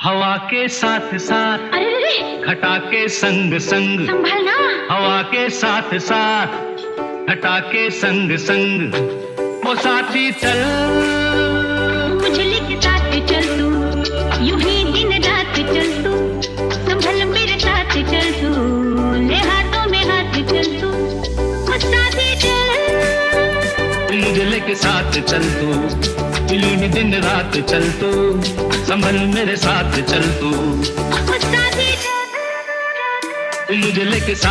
हवा के साथ साथ, अरे रे, घटा के संग संग, संभलना। हवा के साथ साथ, घटा के संग संग, वो साथी चल, उजली के साथ चल तू, यूं ही दिन रात चल तू, संभल मेरे साथ चल तू, ले हाथों में हाथ चल तू, वो साथी चल, उजले के साथ चल तू, यूं ही दिन रात चल तू, संभल मेरे साथ चल तू, वो साथी चल, उजले के साथ